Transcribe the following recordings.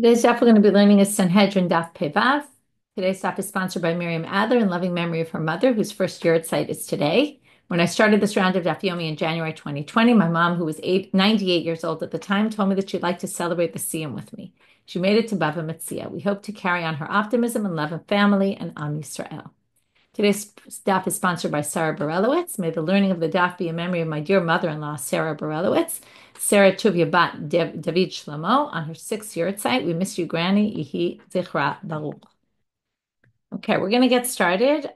Today's daf we're going to be learning is Sanhedrin Daf Pevav. Today's daf is sponsored by Miriam Adler in loving memory of her mother, whose first yard site is today. When I started this round of Daf Yomi in January 2020, my mom, who was 98 years old at the time, told me that she'd like to celebrate the Siyum with me. She made it to Bava Metzia. We hope to carry on her optimism and love of family and Am Yisrael. Today's daf is sponsored by Sarah Borelowitz. May the learning of the daf be in memory of my dear mother-in-law, Sarah Borelowitz. Sarah Tuvia Bat David Shlomo on her 6th-year site. We miss you, Granny. Yehi Zichra Baruch. Okay, we're going to get started.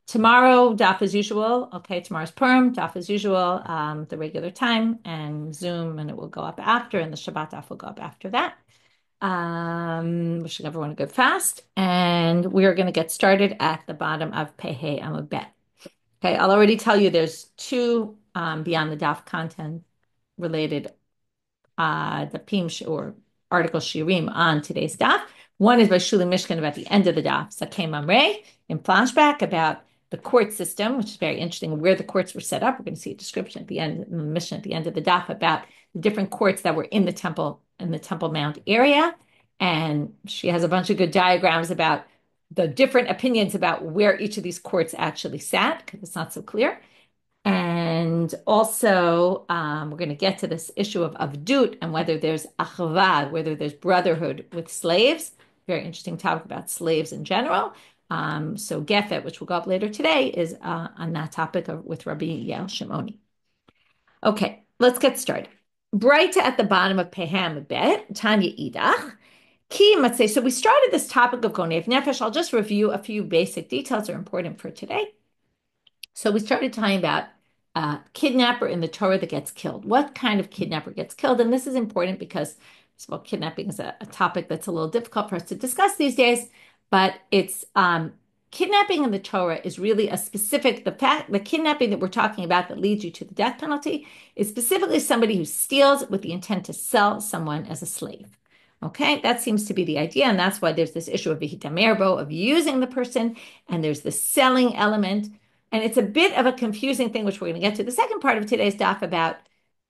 Tomorrow, daf as usual. Okay, tomorrow's Purim, daf as usual, the regular time, and Zoom, and it will go up after, and the Shabbat daf will go up after that. Wishing everyone a good fast. And we are going to get started at the bottom of Pehe Amud Bet. Okay, I'll already tell you there's two beyond the daf content related the Pim or article Shirim on today's daf. One is by Shuli Mishkan about the end of the daf, Sakem Amrei, in flashback about the court system, which is very interesting, where the courts were set up. We're going to see a description at the end, the mission at the end of the daf about the different courts that were in the Temple Mount area. And she has a bunch of good diagrams about the different opinions about where each of these courts actually sat, because it's not so clear. And also, we're going to get to this issue of avdut and whether there's achava, whether there's brotherhood with slaves. Very interesting topic about slaves in general. So Gefet, which will go up later today, is on that topic with Rabbi Yishmael. Okay, let's get started. Brighta at the bottom of Peham Bet, Tanya Idach. Ki Matzeh. So we started this topic of Gonev Nefesh. I'll just review a few basic details that are important for today. So we started talking about kidnapper in the Torah that gets killed. What kind of kidnapper gets killed? And this is important because, first of all, kidnapping is a topic that's a little difficult for us to discuss these days, but it's kidnapping in the Torah is really the kidnapping that we're talking about that leads you to the death penalty is specifically somebody who steals with the intent to sell someone as a slave. Okay, that seems to be the idea, and that's why there's this issue of vihitamerbo, of using the person, and there's the selling element. And it's a bit of a confusing thing, which we're going to get to the second part of today's daf about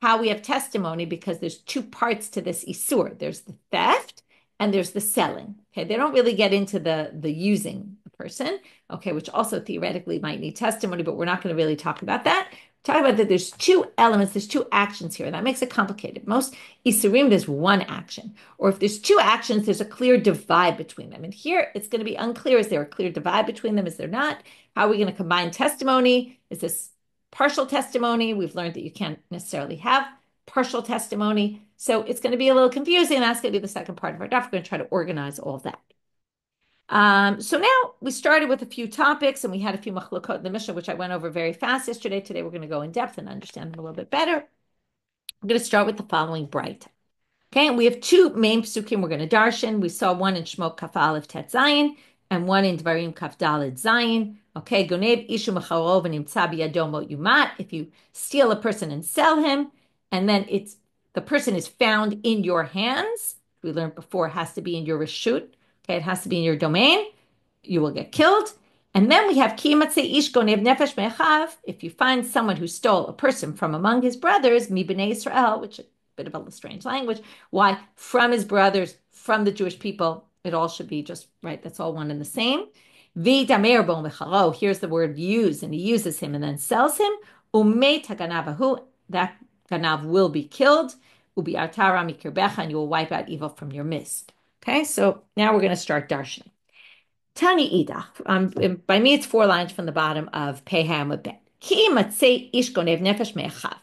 how we have testimony, because there's two parts to this isur. There's the theft and there's the selling. Okay, they don't really get into the using the person, okay, which also theoretically might need testimony, but we're not going to really talk about that. Talk about that there's two elements, there's two actions here, and that makes it complicated. Most isurim, there's one action. Or if there's two actions, there's a clear divide between them. And here it's going to be unclear. Is there a clear divide between them? Is there not? How are we going to combine testimony? Is this partial testimony? We've learned that you can't necessarily have partial testimony. So it's going to be a little confusing. That's going to be the second part of our daf. We're going to try to organize all of that. So now we started with a few topics and we had a few machlokot in the Mishnah, which I went over very fast yesterday. Today we're going to go in depth and understand them a little bit better. I'm going to start with the following bright. Okay, and we have two main psukim we're going to darshan. We saw one in Shmot Kaf Aleph Tet Zayin and one in Dvarim Kaf Daled Zayin. Okay, Gonev Ishu Mecharov and Imtza Biyado Mot Yumat. If you steal a person and sell him, and then the person is found in your hands. We learned before, it has to be in your reshut. Okay, it has to be in your domain. You will get killed. And then we have Ki Matzei Ish Gonev Nefesh Me'achav. If you find someone who stole a person from among his brothers, Mi B'nei Israel, which is a bit of a strange language. Why? From his brothers, from the Jewish people. It all should be just right. That's all one and the same. V'damer bo mecharo. Here's the word use, and he uses him and then sells him. Umei taganavahu. That ganav will be killed. Ubi atara mikirbecha, and you will wipe out evil from your midst. Okay, so now we're going to start darshan. Tani idach. By me, it's 4 lines from the bottom of Pei Hamud Bet. Ki matzei ish gonev nefesh me'achav.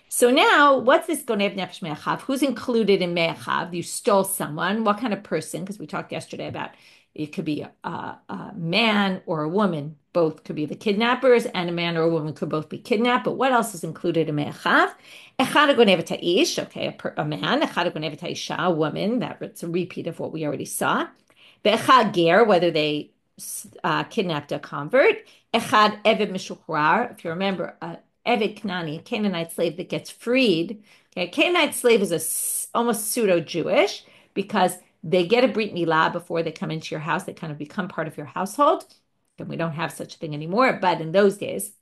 So now, what's this gonev nefesh me'achav? Who's included in me'achav? You stole someone. What kind of person? Because we talked yesterday about it could be a man or a woman. Both could be the kidnappers, and a man or a woman could both be kidnapped. But what else is included in me'achav? Echad gonev ta'ish, okay, a man. Echad gonev ta'isha, a woman. That's a repeat of what we already saw. Be'echad ger, whether they kidnapped a convert. Echad eved mishuchrar, if you remember, Eved Knani, a Canaanite slave that gets freed. Okay, a Canaanite slave is almost pseudo-Jewish because they get a brit milah before they come into your house. They kind of become part of your household. And we don't have such a thing anymore, but in those days,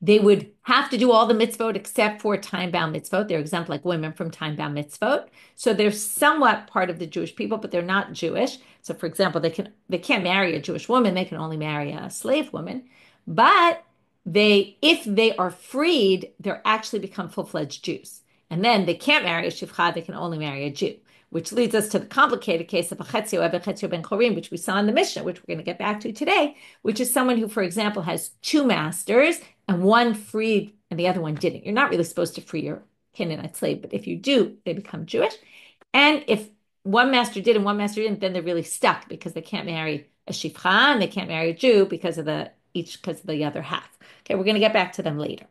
They would have to do all the mitzvot except for time-bound mitzvot. They're exempt like women from time-bound mitzvot. So they're somewhat part of the Jewish people, but they're not Jewish. So for example, they can't marry a Jewish woman, they can only marry a slave woman. But if they are freed, they're actually become full-fledged Jews. And then they can't marry a shivcha, they can only marry a Jew, which leads us to the complicated case of a chetzio eben chetzio ben chorim, which we saw in the Mishnah, which we're going to get back to today, which is someone who, for example, has two masters and one freed and the other one didn't. You're not really supposed to free your Canaanite slave, but if you do, they become Jewish. And if one master did and one master didn't, then they're really stuck because they can't marry a shifcha and they can't marry a Jew because of the other half. Okay, we're going to get back to them later.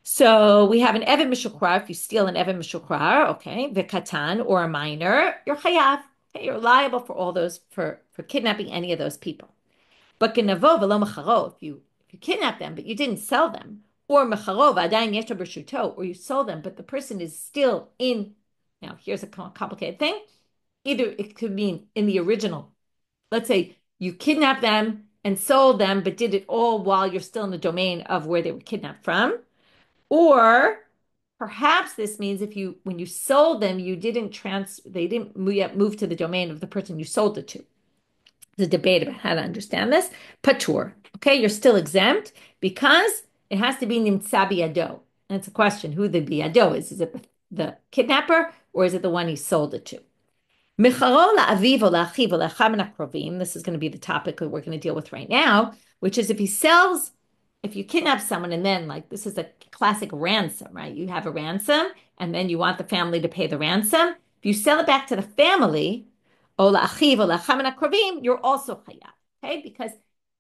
So we have an Eved Mishukrar. If you steal an Eved Mishukrar, okay, Vikatan or a minor, you're chayav. Okay, you're liable for all those for kidnapping any of those people. But genavo v'lo mecharo, if you kidnap them but you didn't sell them, or mecharo v'adayin yesh b'shuto, or you sold them but the person is still in. Now here's a complicated thing. Either it could mean in the original. Let's say you kidnapped them and sold them, but did it all while you're still in the domain of where they were kidnapped from. Or perhaps this means when you sold them, they didn't move to the domain of the person you sold it to. There's a debate about how to understand this. Patur. Okay, you're still exempt because it has to be nimtza biyado. And it's a question who the biyado is. Is it the kidnapper or is it the one he sold it to? Micharo la'aviv o la'achiv o la'acham min hakrovim. This is going to be the topic that we're going to deal with right now, which is if you kidnap someone and then, like, this is a classic ransom, right? You have a ransom and then you want the family to pay the ransom. If you sell it back to the family, o la'achiv o la'acham min hakrovim, you're also chayav, okay? Because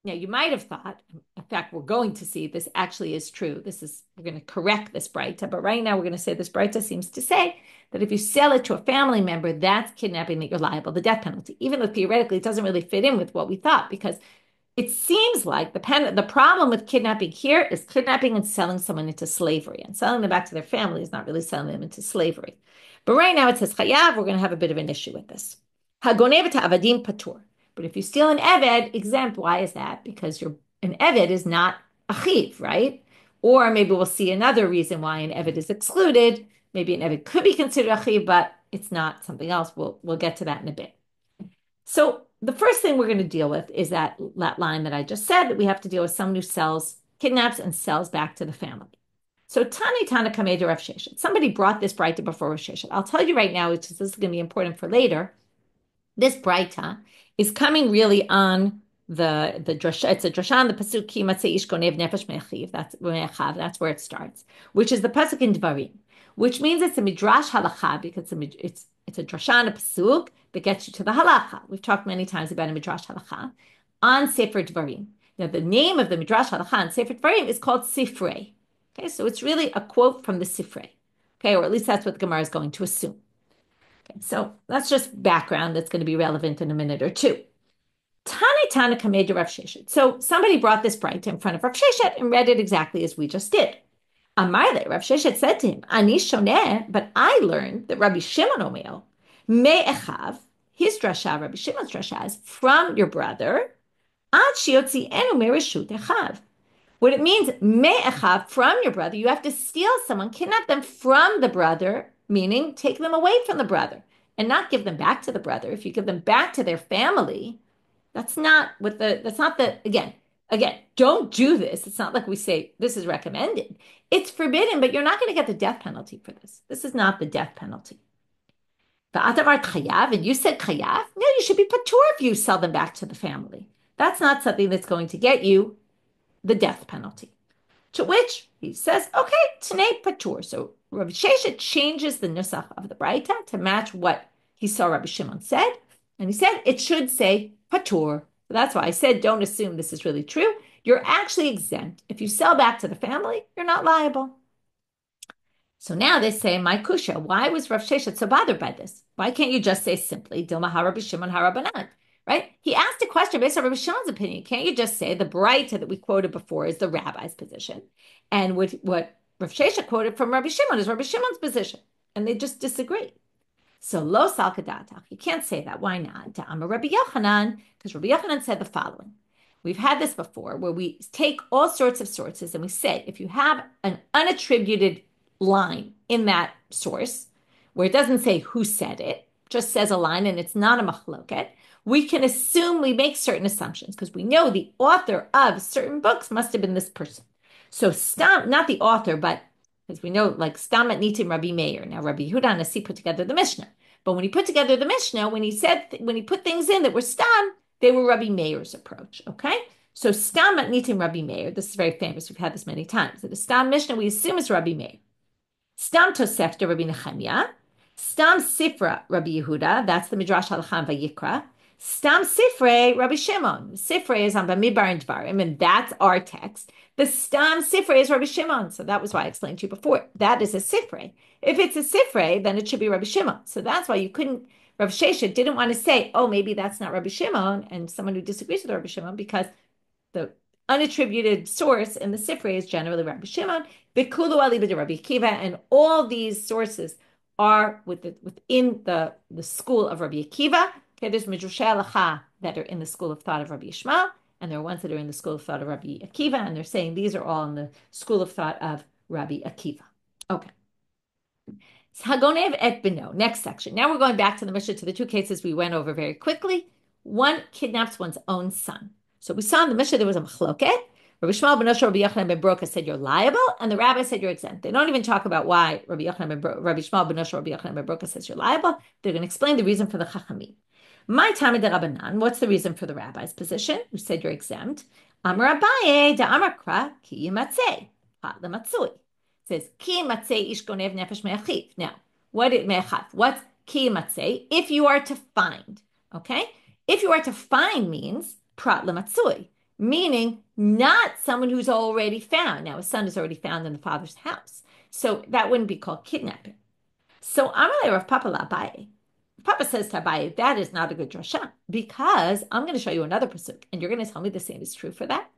you might have thought, in fact, we're going to see this actually is true. We're going to correct this Breita, but right now we're going to say this Breita seems to say that if you sell it to a family member, that's kidnapping, that you're liable, the death penalty, even though theoretically it doesn't really fit in with what we thought, because it seems like the problem with kidnapping here is kidnapping and selling someone into slavery, and selling them back to their family is not really selling them into slavery. But right now it says chayav, we're going to have a bit of an issue with this. Hagonev avadim patur. But if you steal an Eved, exempt. Why is that? Because an Eved is not achiv, right? Or maybe we'll see another reason why an Eved is excluded. Maybe an Eved could be considered achiv, but it's not something else. We'll get to that in a bit. So the first thing we're going to deal with is that line that I just said, that we have to deal with someone who kidnaps and sells back to the family. So Tani Tana Kamedu Rav Sheshet. Somebody brought this Breita before Rav Sheshet. I'll tell you right now, this is going to be important for later. This Breita is coming really on the drasha. It's a drasha on the pasuk ki matzei ish gonev nefesh me'achiv. That's where it starts, which is the pasuk in Dvarim, which means it's a midrash halacha because it's a drasha on a pasuk that gets you to the halacha. We've talked many times about a midrash halacha on Sefer Dvarim. Now the name of the midrash halacha on Sefer Dvarim is called Sifrei. Okay, so it's really a quote from the Sifrei. Okay, or at least that's what the Gemara is going to assume. So that's just background that's going to be relevant in a minute or two. Tana Kamedu Rav Sheshet. So somebody brought this Breita in front of Rav Sheshet and read it exactly as we just did. Amarle, Rav Sheshet said to him, Ani shoneh, but I learned that Rabbi Shimon Omer, me'echav, his drasha, Rabbi Shimon's drasha, is from your brother, ad shiotzi enu mereshut echav. What it means, me'echav, from your brother, you have to steal someone, kidnap them from the brother, meaning take them away from the brother and not give them back to the brother. If you give them back to their family, again, don't do this. It's not like we say this is recommended. It's forbidden, but you're not going to get the death penalty for this. This is not the death penalty. And you said chayav? No, you should be patur if you sell them back to the family. That's not something that's going to get you the death penalty. To which he says, okay, Tanei patur. So Rabbi Sheshet changes the nusach of the Breita to match what he saw Rabbi Shimon said. And he said it should say patur. So that's why I said don't assume this is really true. You're actually exempt. If you sell back to the family, you're not liable. So now they say, my kusha, why was Rav Sheshet so bothered by this? Why can't you just say simply, Dilma Rabbi Shimon Rabbanit? Right? He asked a question based on Rabbi Shimon's opinion. Can't you just say the Breita that we quoted before is the rabbi's position? And what Rav Sheshet quoted from Rabbi Shimon is Rabbi Shimon's position. And they just disagree. So lo salkadatach. You can't say that. Why not? I'm a Rabbi Yochanan, because Rabbi Yochanan said the following. We've had this before where we take all sorts of sources and we say, if you have an unattributed line in that source, where it doesn't say who said it, just says a line and it's not a machloket, we can assume, we make certain assumptions because we know the author of certain books must have been this person. So Stam, not the author, but as we know, like Stam at Nitim Rabbi Meir. Now Rabbi Yehuda Nasi put together the Mishnah. But when he put together the Mishnah, when he put things in that were Stam, they were Rabbi Meir's approach. Okay? So Stam at Nitim Rabbi Meir, this is very famous, we've had this many times. The Stam Mishnah, we assume is Rabbi Meir. Stam Tosefta Rabbi Nechemia. Stam Sifra Rabbi Yehuda, that's the Midrash Halachah Vayikra. Stam Sifrei Rabbi Shimon. Sifrei is on Bamidbar and Dvarim, and that's our text. The Stam Sifrei is Rabbi Shimon. So that was why I explained to you before. That is a Sifrei. If it's a Sifrei, then it should be Rabbi Shimon. So that's why you couldn't, Rav Sheshet didn't want to say, oh, maybe that's not Rabbi Shimon, and someone who disagrees with Rabbi Shimon, because the unattributed source in the Sifrei is generally Rabbi Shimon, Bikulu Alibid Rabbi Akiva, and all these sources are within the school of Rabbi Akiva. Okay, there's Midrashei Halacha that are in the school of thought of Rabbi Yishmael, and there are ones that are in the school of thought of Rabbi Akiva, and they're saying these are all in the school of thought of Rabbi Akiva. Okay. Hagonev et beno. Next section. Now we're going back to the Mishnah to the two cases we went over very quickly. One kidnaps one's own son. So we saw in the Mishnah there was a machloket. Rabbi Yishmael ben Rabbi Yochanan ben Broka said you're liable, and the rabbi said you're exempt. They don't even talk about why Rabbi Yishmael ben Rabbi Yochanan ben Broka says you're liable. They're going to explain the reason for the chachamim. My Talmud de Rabbanan, what's the reason for the rabbi's position? Who said you're exempt? Amar Abaye da Amar Kra ki yimatzei pat lematzui. Says ki yimatzei ish gonev nefesh me'achiv. Now, what's ki yimatzei? If you are to find, okay? If you are to find means prat lematzui, meaning not someone who's already found. Now, a son is already found in the father's house, so that wouldn't be called kidnapping. So Amalei Rav Papa Abaye. Papa says to Abaye, that is not a good drasha, because I'm going to show you another pasuk, and you're going to tell me the same is true for that.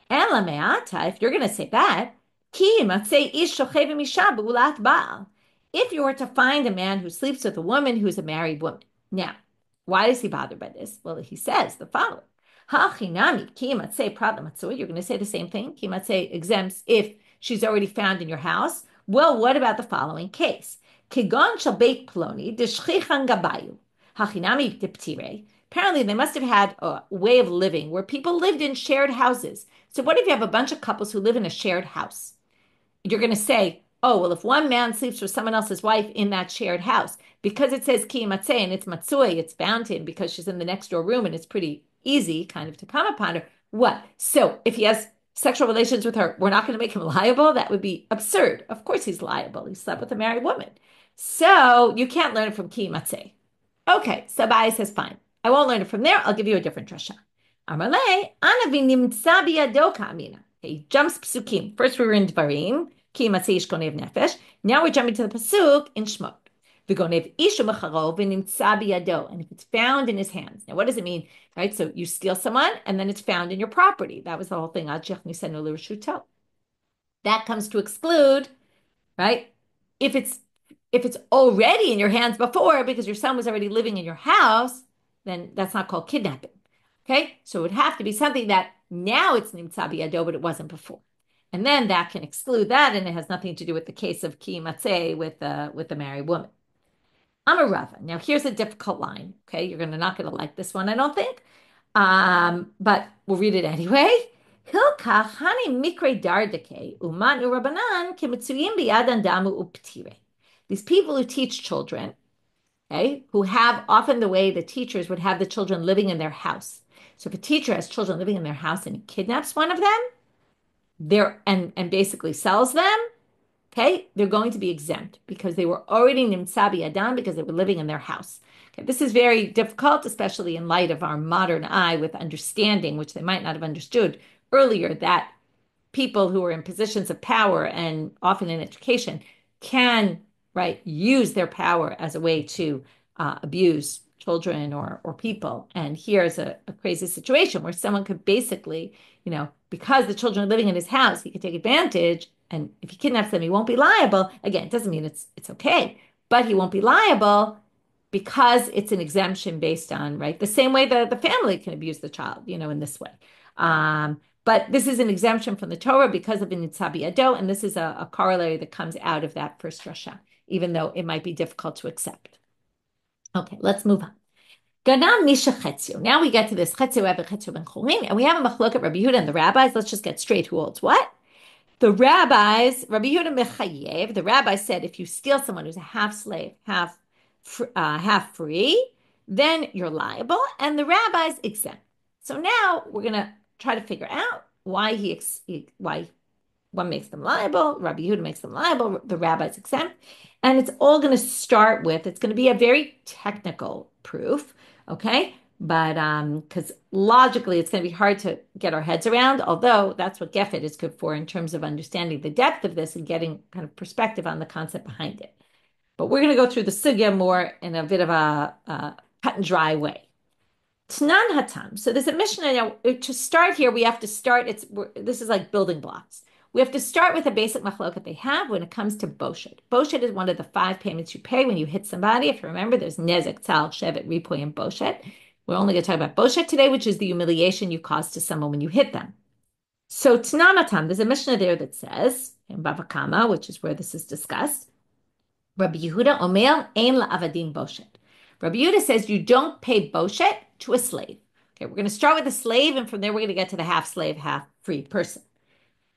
And lameata, if you're going to say that, ki matzei ish shochev misha b'ulat baal. If you were to find a man who sleeps with a woman who's a married woman. Now, why is he bothered by this? Well, he says the following. Ha'chinami ki matzei prat lematzui. You're going to say the same thing. Ki matzei exempts if she's already found in your house. Well, what about the following case? Kigon shel beit ploni deshchichan gabayu hachinami diptire. Apparently, they must have had a way of living where people lived in shared houses. So, what if you have a bunch of couples who live in a shared house? You're going to say, oh, well, if one man sleeps with someone else's wife in that shared house, because it says ki matzeh and it's matzui, it's bound to him because she's in the next door room and it's pretty easy kind of to come upon her. What? So, if he has sexual relations with her, we're not going to make him liable? That would be absurd. Of course he's liable. He slept with a married woman. So you can't learn it from ki matzeh. Okay, so Abaye says, fine. I won't learn it from there. I'll give you a different drasha. Amalei, anavi nimtza biyado ka'amina. He jumps psukim. First we were in Dvarim, ki matzeh ish gonev nefesh. Now we're jumping to the pasuk in Shmot. V'gonev ishu mecharo v'nimtza biyado. And if it's found in his hands. Now what does it mean? Right, so you steal someone and then it's found in your property. That was the whole thing. That comes to exclude, right? If it's already in your hands before because your son was already living in your house, then that's not called kidnapping. Okay? So it would have to be something that now it's nimtza biyado, but it wasn't before. And then that can exclude that, and it has nothing to do with the case of ki matzeh with the married woman. Amarava. Now here's a difficult line. Okay, you're not going to like this one, I don't think. But we'll read it anyway. Hilkach hani mikre dardake uman urabanan kemitzuyim biyadan damu uptire. These people who teach children, okay, who have often the way the teachers would have the children living in their house. So if a teacher has children living in their house and he kidnaps one of them, and basically sells them, okay, they're going to be exempt because they were already nimtza biyadam because they were living in their house. Okay, this is very difficult, especially in light of our modern eye with understanding, which they might not have understood earlier, that people who are in positions of power and often in education can, right, use their power as a way to abuse children or people. And here's a crazy situation where someone could basically, because the children are living in his house, he could take advantage. And if he kidnaps them, he won't be liable. Again, it doesn't mean it's okay, but he won't be liable because it's an exemption based on, right, the same way the family can abuse the child, in this way. But this is an exemption from the Torah because of Nitzabi Ado, and this is a corollary that comes out of that first Rasha, even though it might be difficult to accept. Okay, let's move on. Ganam Misha Chetzio. Now we get to this Chetzio Eved Chetzio Ben Chorin, and we have a machlok at Rabbi Yehuda and the rabbis. Let's just get straight who holds what. The rabbis, Rabbi Yehuda Mechayev, the rabbi said if you steal someone who's a half slave, half free, then you're liable, and the rabbis exempt. So now we're going to try to figure out why why one makes them liable, Rabbi Yehuda makes them liable, the rabbis exempt, and it's all going to start with, it's going to be a very technical proof, okay? But because logically it's going to be hard to get our heads around, although that's what Gefet is good for in terms of understanding the depth of this and getting kind of perspective on the concept behind it. But we're going to go through the sugya more in a bit of a cut and dry way. Tnan hatam. So there's a Mishnah now. To start here, we have to start. This is like building blocks. We have to start with a basic machloket they have when it comes to boshet. Boshet is one of the 5 payments you pay when you hit somebody. If you remember, there's nezek, tzal, shevet, ripoy, and boshet. We're only going to talk about boshet today, which is the humiliation you cause to someone when you hit them. So tnan hatam. There's a Mishnah there that says in Bava Kama, which is where this is discussed. Rabbi Yehuda omer ein la'avadim boshet. Rabbi Yehuda says you don't pay boshet to a slave. Okay, we're going to start with a slave, and from there we're going to get to the half slave, half free person.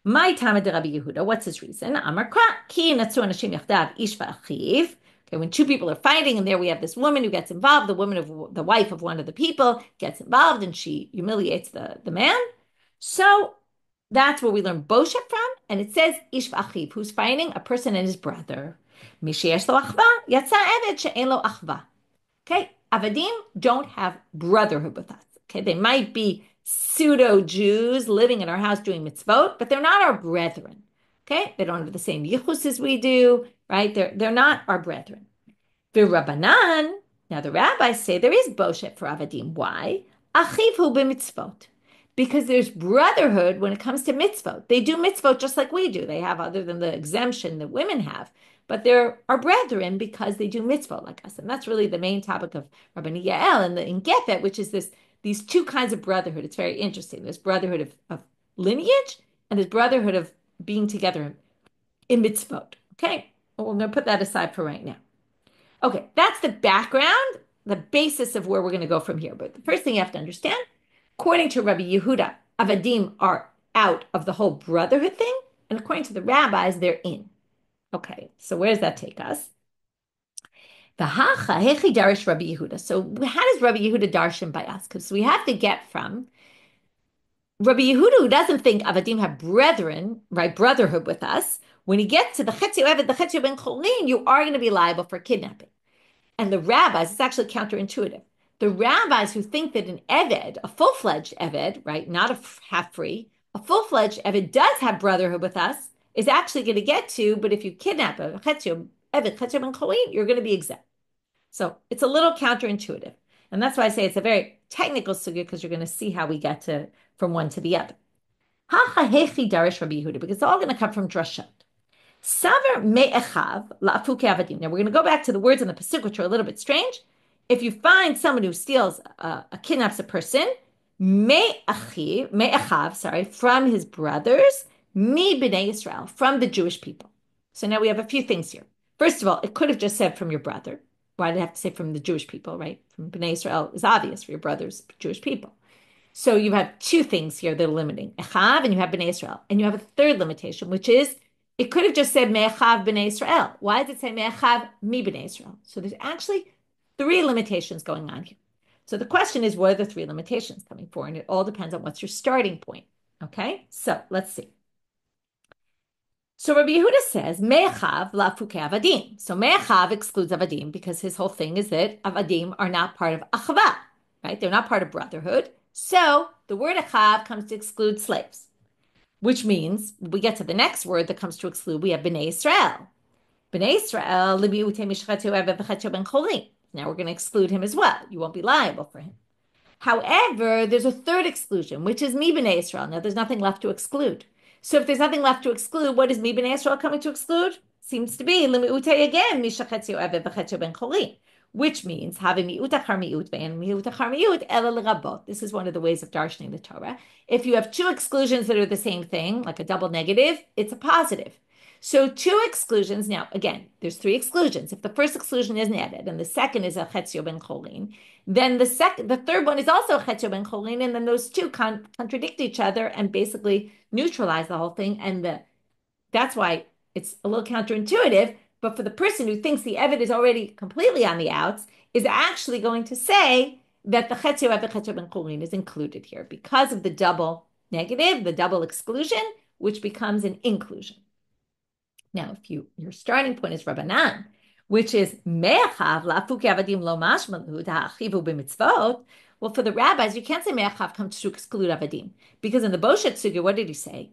My Tama de Rabbi Yehuda, what's his reason? Amar kra ki natzu anashim yachdav ish va'achiv. Okay, when 2 people are fighting, and there we have this woman who gets involved, the wife of one of the people gets involved, and she humiliates the man. So that's where we learn boshet from, and it says ish va'achiv, who's fighting? A person and his brother. Misheyesh lo achva yatsa eved she'en lo achva. Okay, avadim don't have brotherhood with us. Okay, they might be pseudo-Jews living in our house doing mitzvot, but they're not our brethren. Okay, they don't have the same yichus as we do, right? They're not our brethren. The Rabbanan, now the rabbis say there is boshet for avadim. Why? Achiv hu b'mitzvot. Because there's brotherhood when it comes to mitzvot. They do mitzvot just like we do. They have, other than the exemption that women have, but they're our brethren because they do mitzvot like us. And that's really the main topic of Rabbanit Yael and in Gefet, which is these 2 kinds of brotherhood. It's very interesting. There's brotherhood of lineage, and there's brotherhood of being together in mitzvot. Okay, well, we're going to put that aside for right now. Okay, that's the background, the basis of where we're going to go from here. But the first thing you have to understand, according to Rabbi Yehuda, avadim are out of the whole brotherhood thing, and according to the rabbis, they're in. Okay, so where does that take us? So how does Rabbi Yehuda darshan by us? Because we have to get from Rabbi Yehuda, who doesn't think avadim have brethren, right, brotherhood with us. When he gets to the Chetzio Eved, the Chetzio Ben Chorin, you are going to be liable for kidnapping. And the rabbis, it's actually counterintuitive. The rabbis who think that an Eved, a full-fledged Eved, right, not a half-free, a full-fledged Eved does have brotherhood with us, is actually going to get to, but if you kidnap a Chetzio Eved, Chetzio Ben Chorin, you're going to be exempt. So it's a little counterintuitive. And that's why I say it's a very technical sugya, because you're going to see how we get to from one to the other. Because it's all going to come from drashot. Saver me'echav la'afuke avadim. Now we're going to go back to the words in the pasuk, which are a little bit strange. If you find someone who steals, kidnaps a person, me'echav, from his brothers, mi b'nei Yisrael, from the Jewish people. So now we have a few things here. First of all, it could have just said from your brother. Why did it have to say from the Jewish people, right? From b'nei Yisrael is obvious for your brothers, Jewish people. So you have 2 things here that are limiting. Echav, and you have b'nei Yisrael. And you have a third limitation, which is, it could have just said me'echav b'nei Yisrael. Why does it say me'echav mi b'nei Yisrael? So there's actually 3 limitations going on here. So the question is, what are the 3 limitations coming for? And it all depends on what's your starting point. Okay, so let's see. So Rabbi Yehuda says, me'echav la'afuke avadim. So me'echav excludes avadim because his whole thing is that avadim are not part of achava, right? They're not part of brotherhood. So the word echav comes to exclude slaves, which means we get to the next word that comes to exclude, we have b'nei Yisrael. B'nei Yisrael, now we're going to exclude him as well. You won't be liable for him. However, there's a third exclusion, which is mi b'nei Yisrael. Now there's nothing left to exclude. So if there's nothing left to exclude, what is mi b'nei Yisrael coming to exclude? Seems to be again, which means having mi'ut achar mi'ut and mi'ut achar mi'ut ela l'rabot. This is one of the ways of darshaning the Torah. If you have two exclusions that are the same thing, like a double negative, it's a positive. So two exclusions. Now, again, there's three exclusions. If the first exclusion is netted and the second is a chetzio ben cholin, then the third one is also a chetzio ben cholin, and then those two contradict each other and basically neutralize the whole thing. And that's why it's a little counterintuitive. But for the person who thinks the Eved is already completely on the outs, is actually going to say that the chetzio Eved, chetzio ben cholin is included here because of the double negative, the double exclusion, which becomes an inclusion. Now, if your starting point is Rabbanan, which is me'achav la'afuk avadim lo mashmalu da'achivu b'mitzvot, well, for the rabbis, you can't say me'achav comes to exclude avadim, because in the Boshet Sugya, what did he say?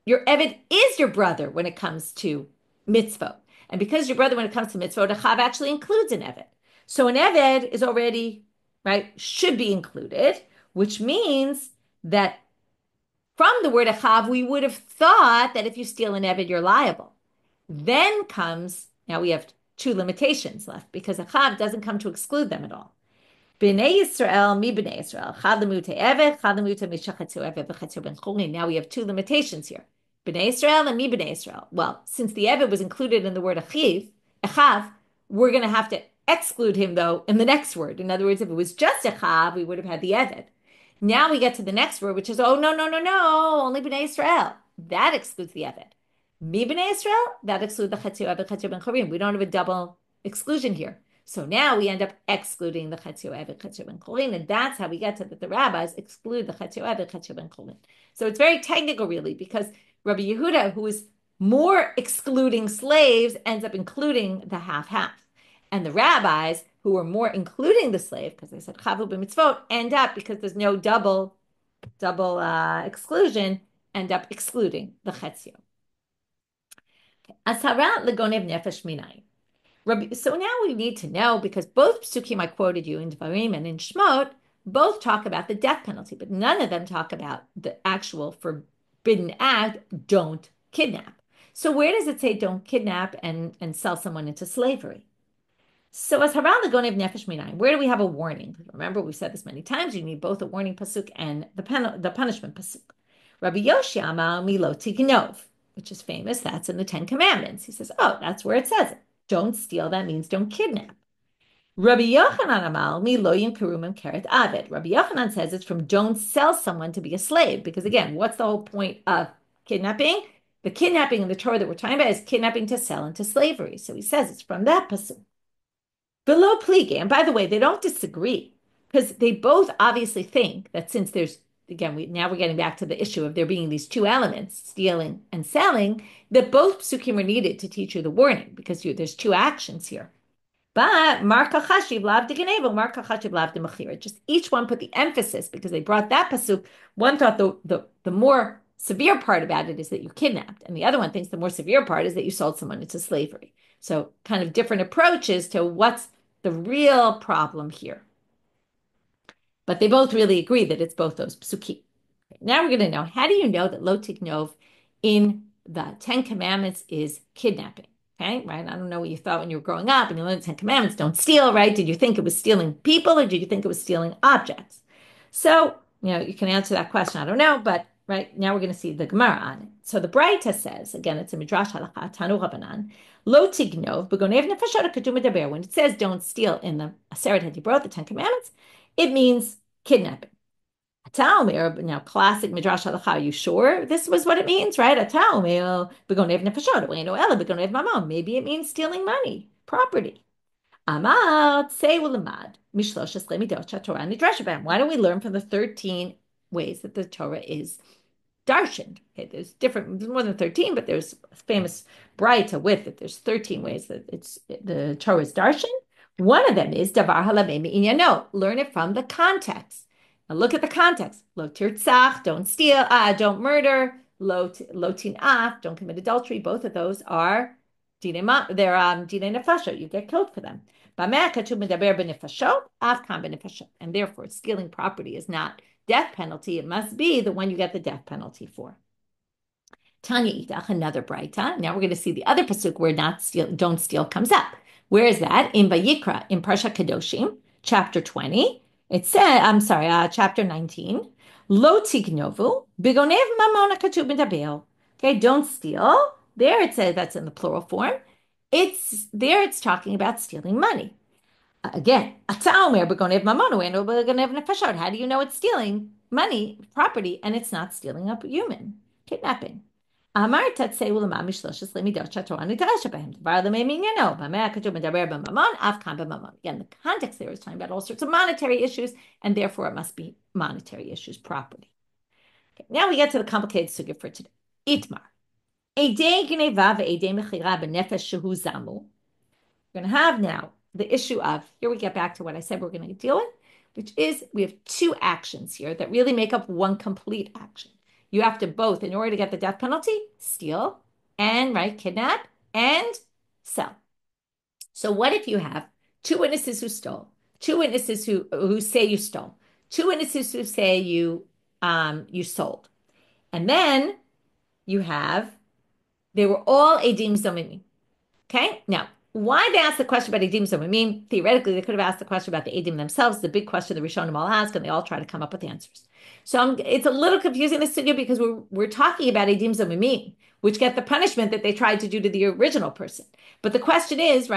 Your Eved is your brother when it comes to mitzvot, and because your brother when it comes to mitzvot, a chav actually includes an Eved. So an Eved is already right, should be included, which means that from the word achav, we would have thought that if you steal an Eved, you're liable. Then comes, now we have two limitations left because a chav doesn't come to exclude them at all. B'nei Yisrael, mi b'nei Yisrael, chad l'muta eved, chad l'muta mishachatzu eved, v'chatzu ben cholin. Now we have two limitations here. B'nei Yisrael and mi b'nei Yisrael. Well, since the eved was included in the word echav, we're going to have to exclude him though in the next word. In other words, if it was just echav, we would have had the eved. Now we get to the next word, which is, oh, no, only b'nei Yisrael. That excludes the eved. Mi b'nei Israel, that excludes the chetzio eved, chetzio ben chorim. We don't have a double exclusion here. So now we end up excluding the chetzio eved, chetzio ben chorim, and that's how we get to that the rabbis exclude the chetzio eved, chetzio ben chorim. So it's very technical, really, because Rabbi Yehuda, who is more excluding slaves, ends up including the half-half. And the rabbis, who are more including the slave, because they said chavu b'mitzvot, end up, because there's no double exclusion, end up excluding the chetzio. Asara legonev nefesh minayin. So now we need to know, because both psukim I quoted you in Dvarim and in Shmot, both talk about the death penalty, but none of them talk about the actual forbidden act, don't kidnap. So where does it say don't kidnap and sell someone into slavery? So as haran legonev nefesh minayin, where do we have a warning? Remember, we've said this many times, you need both a warning pasuk and the punishment pasuk. Rabbi Yishmael milo tignov, which is famous. That's in the Ten Commandments. He says, oh, that's where it says it. Don't steal. That means don't kidnap. Rabbi Yochanan amal mi lo yimkerumim keret aved. Rabbi Yochanan says it's from don't sell someone to be a slave. Because again, what's the whole point of kidnapping? The kidnapping in the Torah that we're talking about is kidnapping to sell into slavery. So he says it's from that pasuk. Below plige. And by the way, they don't disagree because they both obviously think that since there's again, we're getting back to the issue of there being these two elements, stealing and selling, that both psukim are needed to teach you the warning because there's two actions here. But marka chashiv lav degenevo, marka chashiv lav demachira. Just each one put the emphasis because they brought that pasuk. One thought the more severe part about it is that you kidnapped, and the other one thinks the more severe part is that you sold someone into slavery. So kind of different approaches to what's the real problem here. But they both really agree that it's both those psukim. Now we're going to know, how do you know that lo tignov in the Ten Commandments is kidnapping? Okay, right? I don't know what you thought when you were growing up and you learned the Ten Commandments, don't steal, right? Did you think it was stealing people or did you think it was stealing objects? So, you can answer that question. I don't know, but right now we're going to see the Gemara on it. So the Braita says, again, it's a Midrash Halakha, Tanu Rabbanan, lo tignov, b'gonev nefashot k'tum medaber. When it says don't steal in the Aseret HaDibrot, the Ten Commandments, it means kidnapping. Now, classic Midrash Halakha, are you sure this was what it means, right? Maybe it means stealing money, property. Why don't we learn from the 13 ways that the Torah is darshaned? Okay, there's more than 13, but there's a famous Braita with it. There's 13 ways that the Torah is darshaned. One of them is davar halavei me'inyano. Learn it from the context. Now look at the context. Lo tirtzach, don't steal, don't murder. Lo tin'af, don't commit adultery. Both of those are dinei nefashot. You get killed for them. And therefore, stealing property is not death penalty. It must be the one you get the death penalty for. Tanya Idach, another Braita. Now we're going to see the other pasuk where don't steal comes up. Where is that? In Vayikra, in Parsha Kedoshim, chapter 20. It said, chapter 19. Lo tignovu, bigonev mamona katuv medabel. Okay, don't steal. There it says that's in the plural form. It's talking about stealing money. Again, how do you know it's stealing money, property, and it's not stealing a human? Kidnapping. Again, the context there is talking about all sorts of monetary issues, and therefore it must be monetary issues, property. Okay, now we get to the complicated sugya for today. Itmar. We're going to have now the issue of, here we get back to what I said we're going to deal with, which is we have two actions here that really make up one complete action. You have to both, in order to get the death penalty, steal and, kidnap and sell. So what if you have two witnesses who stole, two witnesses who say you stole, two witnesses who say you sold, and then you have, they were all edim zomimim. Okay, now why they asked the question about edim zomimim? Theoretically, they could have asked the question about the edim themselves. The big question the Rishonim all ask, and they all try to come up with answers. So it's a little confusing this sugya because we're talking about edim zomimim, which get the punishment that they tried to do to the original person. But the question is,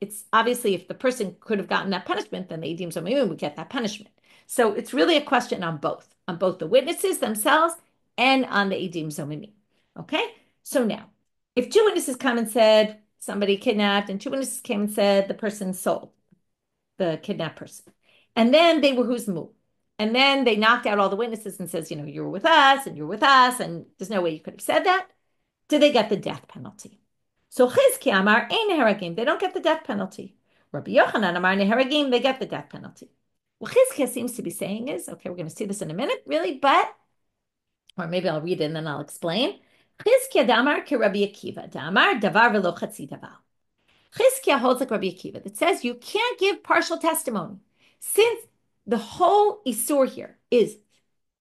it's obviously if the person could have gotten that punishment, then the edim zomimim would get that punishment. So it's really a question on both the witnesses themselves and on the edim zomimim. Okay, so now if two witnesses come and said somebody kidnapped, and two witnesses came and said the person sold, the kidnapped person. And then they were huzmu. And then they knocked out all the witnesses and says, you were with us, and you're with us, and there's no way you could have said that. Do they get the death penalty? So Chizkiya Amar ein neharagim, they don't get the death penalty. Rabbi Yochanan Amar neharagim, they get the death penalty. What Chizkiya seems to be saying is, okay, we're going to see this in a minute, really, or maybe I'll read it and then I'll explain. Chizkiya damar ke Rabbi Akiva, damar davar velo chatzi davar. Chizkiya holds like Rabbi Akiva that says you can't give partial testimony. Since the whole isur here is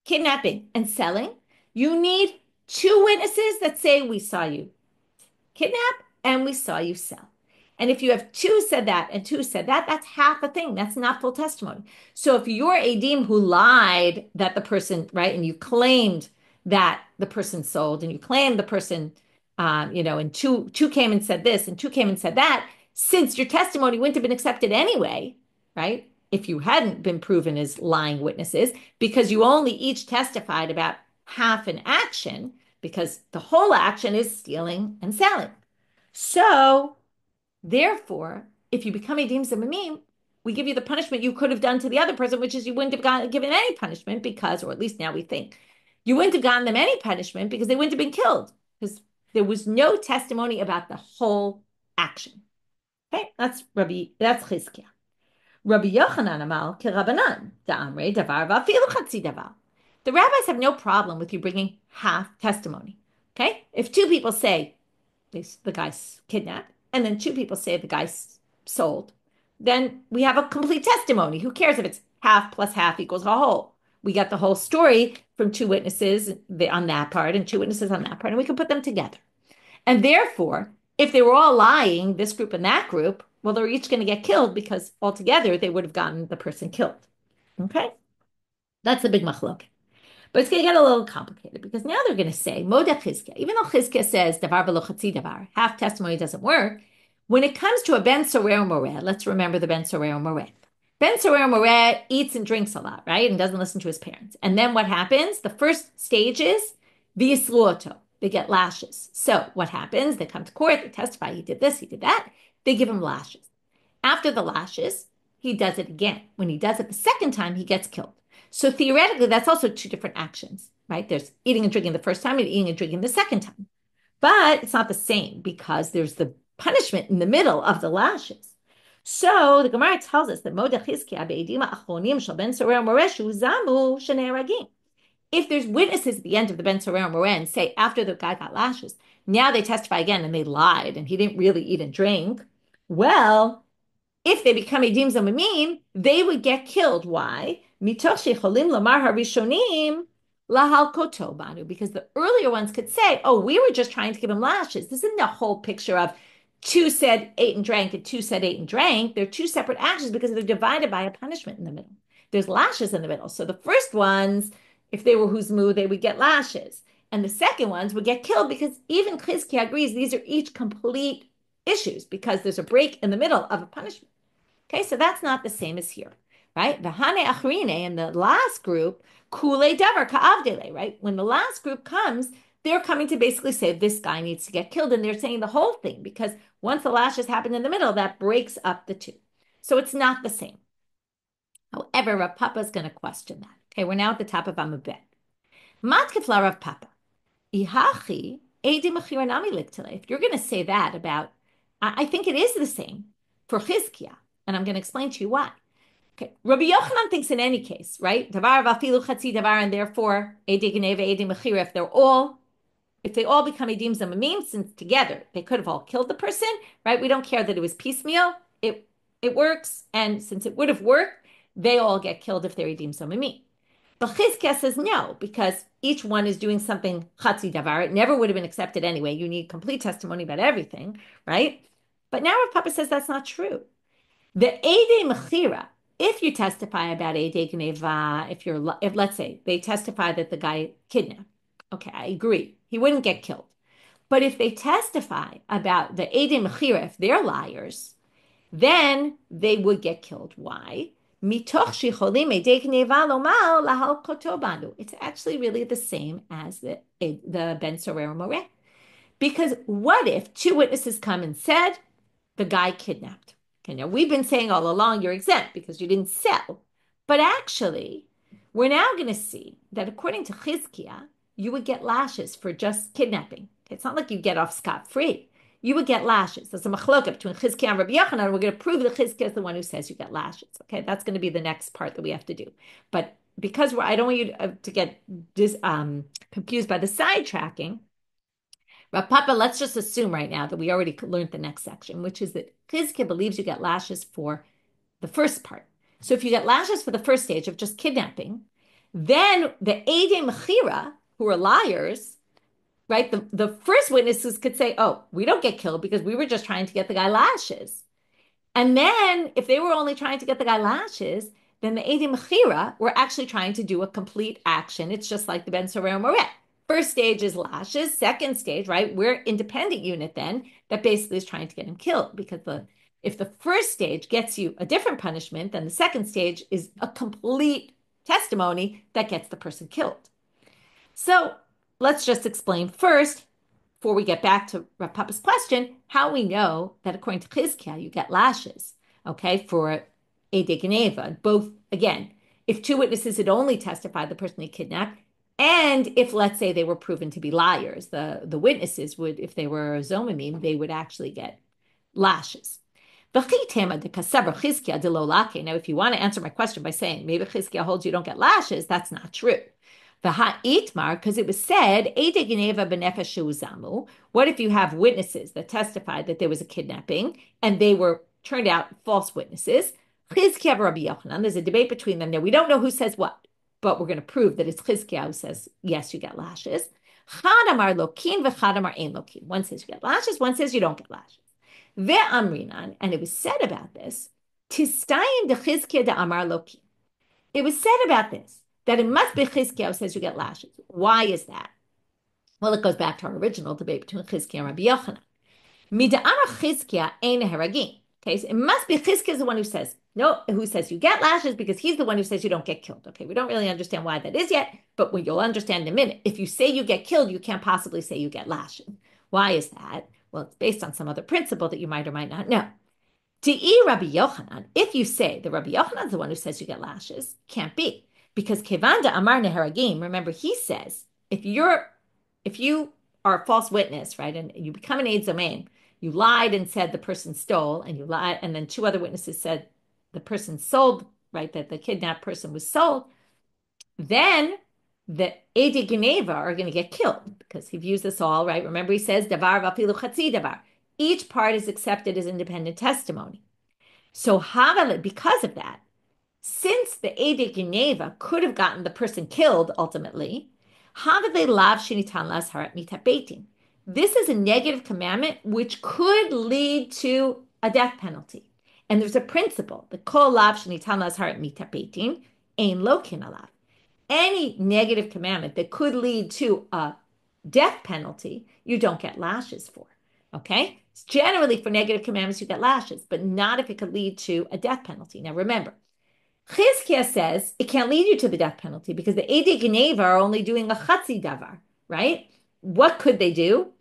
kidnapping and selling, you need two witnesses that say we saw you kidnap and we saw you sell. And if you have two said that and two said that, that's half a thing. That's not full testimony. So if you're Adim who lied that the person, and you claimed that the person sold, and you claimed the person, and two came and said this, and two came and said that, since your testimony wouldn't have been accepted anyway, if you hadn't been proven as lying witnesses, because you only each testified about half an action, because the whole action is stealing and selling. So, therefore, if you become a dim zamimim, we give you the punishment you could have done to the other person, which is you wouldn't have given any punishment because, or at least now we think, you wouldn't have gotten them any punishment because they wouldn't have been killed because there was no testimony about the whole action. Okay, that's Chizkiya. Rabbi Yochanan amal ke Rabbanan da'amrei davar va'afilu chatzi davar. The rabbis have no problem with you bringing half testimony. Okay, if two people say the guy's kidnapped, and then two people say the guy's sold, then we have a complete testimony. Who cares if it's half plus half equals a whole? We got the whole story from two witnesses on that part and two witnesses on that part, and we can put them together. And therefore, if they were all lying, this group and that group, well, they're each going to get killed because altogether they would have gotten the person killed. Okay? That's a big machlok. But it's going to get a little complicated because now they're going to say, Modeh Chizkiya, even though Chizkiya says, davar v'lo chatzi davar, half testimony doesn't work, when it comes to a ben sorer moreh, let's remember the ben sorer moreh. Ben sorer moreh eats and drinks a lot, and doesn't listen to his parents. And then what happens? The first stage is v'yisluoto. They get lashes. So what happens? They come to court, they testify, he did this, he did that. They give him lashes. After the lashes, he does it again. When he does it the second time, he gets killed. So theoretically, that's also two different actions, There's eating and drinking the first time and eating and drinking the second time. But it's not the same because there's the punishment in the middle of the lashes. So the Gemara tells us that Modeh Chizkiya be'edim ha'achronim shel ben sorer moreh zamu sheneharagim. If there's witnesses at the end of the ben sorer moreh and say after the guy got lashes, now they testify again and they lied and he didn't really eat and drink, well, if they become edim zamimim, they would get killed. Why? Mitoch shecholim lamar harishonim lahalkoto banu, because the earlier ones could say, oh, we were just trying to give him lashes. This isn't a whole picture of two said ate and drank and two said ate and drank, they're two separate actions because they're divided by a punishment in the middle. There's lashes in the middle. So the first ones, if they were huzmu, they would get lashes. And the second ones would get killed because even Chizkiya agrees these are each complete issues because there's a break in the middle of a punishment. Okay, so that's not the same as here, right? V'hane achrine, in the last group, kule davar ka'avdele, right? When the last group comes, they're coming to basically say this guy needs to get killed, and they're saying the whole thing because once the lashes happen in the middle, that breaks up the two. So it's not the same. However, Rav Papa is going to question that. Okay, we're now at the top of Amabet. Matkefla Rav Papa. Ihachi edi mechiranami liktele. If you're going to say that about, I think it is the same for Chizkiya, and I'm going to explain to you why. Okay, Rabbi Yochanan thinks in any case, right? Davar vafilu chatzi davar, and therefore edi geneva edi mechira. If they all become edim zamamim, since together they could have all killed the person, right? We don't care that it was piecemeal. It works, and since it would have worked, they all get killed if they're edim zamamim. But Chizkiya says no, because each one is doing something chatzi davar. It never would have been accepted anyway. You need complete testimony about everything, right? But now Rav Papa says that's not true. The Eidei Mechira, if you testify about Eidei Gneva, if let's say they testify that the guy kidnapped, okay, I agree, he wouldn't get killed. But if they testify about the Eidei Mechira, if they're liars, then they would get killed. Why? It's actually really the same as the Ben Sorer Moreh. Because what if two witnesses come and said the guy kidnapped? Okay, now we've been saying all along you're exempt because you didn't sell. But actually, we're now going to see that according to Chizkiya, you would get lashes for just kidnapping. It's not like you get off scot-free. You would get lashes. There's a machloka between Chizkiya and Rabbi Yochanan. We're going to prove that Chizkiya is the one who says you get lashes. Okay, that's going to be the next part that we have to do. But because I don't want you to get confused by the sidetracking, Rav Papa, let's just assume right now that we already learned the next section, which is that Chizkiya believes you get lashes for the first part. So if you get lashes for the first stage of just kidnapping, then the Eidei Mechira, who are liars, right? The first witnesses could say, oh, we don't get killed because we were just trying to get the guy lashes. And then if they were only trying to get the guy lashes, then the Eidei Mechira were actually trying to do a complete action. It's just like the Ben Sorer Moreh. First stage is lashes. Second stage, right? We're independent unit then that basically is trying to get him killed because if the first stage gets you a different punishment, then the second stage is a complete testimony that gets the person killed. So let's just explain first, before we get back to Rav Papa's question, how we know that according to Chizkiya, you get lashes, okay, for Eidei Gneva. Both, again, if two witnesses had only testified the person they kidnapped, and if, let's say, they were proven to be liars, the witnesses would, if they were zomimim, they would actually get lashes. Now, if you want to answer my question by saying maybe Chizkiya holds you don't get lashes, that's not true. Because it was said, what if you have witnesses that testified that there was a kidnapping and they were turned out false witnesses? Chizkiya and Rabbi Yochanan, there's a debate between them now. We don't know who says what, but we're going to prove that it's Chizkiya who says, yes, you get lashes. One says you get lashes, one says you don't get lashes. Ve'amrinan, and it was said about this, Tistayim de Chizkiya de Amar Loki. It was said about this, that it must be Chizkiya who says you get lashes. Why is that? Well, it goes back to our original debate between Chizkiya and Rabbi Yochanan. Mida'amar Chizkiya ein heragim. Okay, so it must be Chizkiya the one who says you get lashes because he's the one who says you don't get killed. Okay, we don't really understand why that is yet, but you'll understand in a minute. If you say you get killed, you can't possibly say you get lashes. Why is that? Well, it's based on some other principle that you might or might not know. Ti'i Rabbi Yochanan, if you say that Rabbi Yochanan is the one who says you get lashes, can't be. Because Kevanda Amar Neharagim, remember, he says, if you are a false witness, right, and you become an Eid Zomein, you lied and said the person stole, and you lied, and then two other witnesses said the person sold, right, that the kidnapped person was sold, then the Eidei Gneva are going to get killed because he views this all, right? Remember, he says, Davar vafilu chatzi davar. Each part is accepted as independent testimony. So because of that, since the Eidei Gneva could have gotten the person killed ultimately, this is a negative commandment which could lead to a death penalty. And there's a principle, the kol lav shenitan lazhar mitapetin, ein lo kin alav. Any negative commandment that could lead to a death penalty, you don't get lashes for. Okay? Generally, for negative commandments, you get lashes, but not if it could lead to a death penalty. Now, remember, Chizkiya says it can't lead you to the death penalty because the Edi Geneva are only doing a chatzi davar, right? What could they do?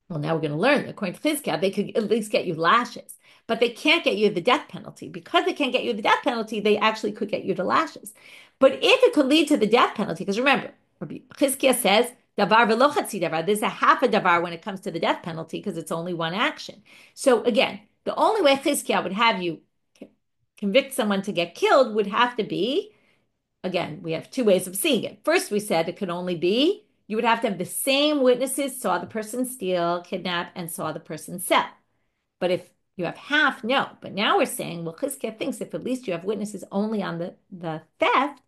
Well, now we're going to learn. According to Chizkiya, they could at least get you lashes, but they can't get you the death penalty. Because they can't get you the death penalty, they actually could get you the lashes. But if it could lead to the death penalty, because remember, Chizkiya says, davar v'lo chatzi davar, there's a half a davar when it comes to the death penalty because it's only one action. So again, the only way Chizkiya would have you convict someone to get killed would have to be, again, we have two ways of seeing it. First, we said it could only be, you would have to have the same witnesses saw the person steal, kidnap, and saw the person sell. But if you have half, no. But now we're saying, well, Chizkiya thinks if at least you have witnesses only on the theft,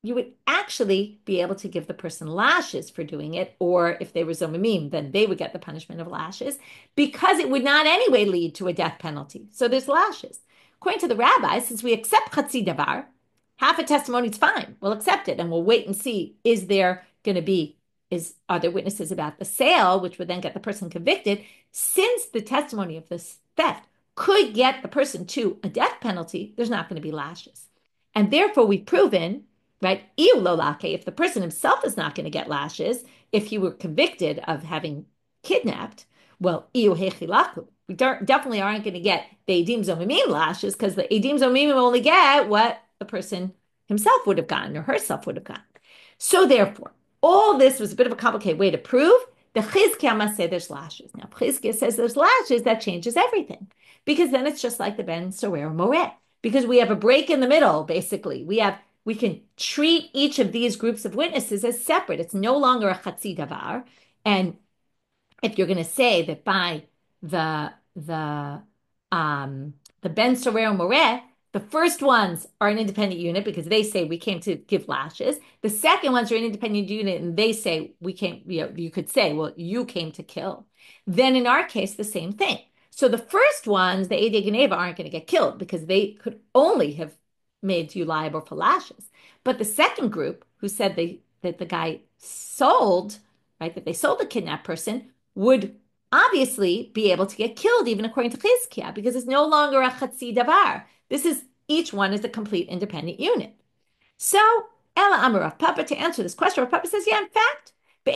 you would actually be able to give the person lashes for doing it, or if they were zomimim, then they would get the punishment of lashes, because it would not anyway lead to a death penalty. So there's lashes. According to the rabbis, since we accept chatzi davar, half a testimony is fine. We'll accept it, and we'll wait and see, are there witnesses about the sale, which would then get the person convicted? Since the testimony of this theft could get the person to a death penalty, there's not going to be lashes. And therefore, we've proven, right, if the person himself is not going to get lashes, if he were convicted of having kidnapped, well, we definitely aren't going to get the edim zomimim lashes, because the edim zomimim only get what the person himself would have gotten or herself would have gotten. So therefore, all this was a bit of a complicated way to prove. The Chizkiya must say there's lashes. Now, Chizkiya says there's lashes, that changes everything, because then it's just like the Ben Sorer Moreh, because we have a break in the middle, basically. We can treat each of these groups of witnesses as separate. It's no longer a chatzi davar. And if you're going to say that by the Ben Sorer Moreh, the first ones are an independent unit because they say we came to give lashes. The second ones are an independent unit and they say we came, you could say, well, you came to kill. Then in our case, the same thing. So the first ones, the Eidei Geneva, aren't going to get killed because they could only have made you liable for lashes. But the second group who said that the guy sold, right, that they sold the kidnapped person would obviously be able to get killed even according to Chizkiya because it's no longer a chatzi davar. Each one is a complete independent unit. So, Ella Amar Rav Papa, to answer this question, Rav Papa says, yeah, in fact, when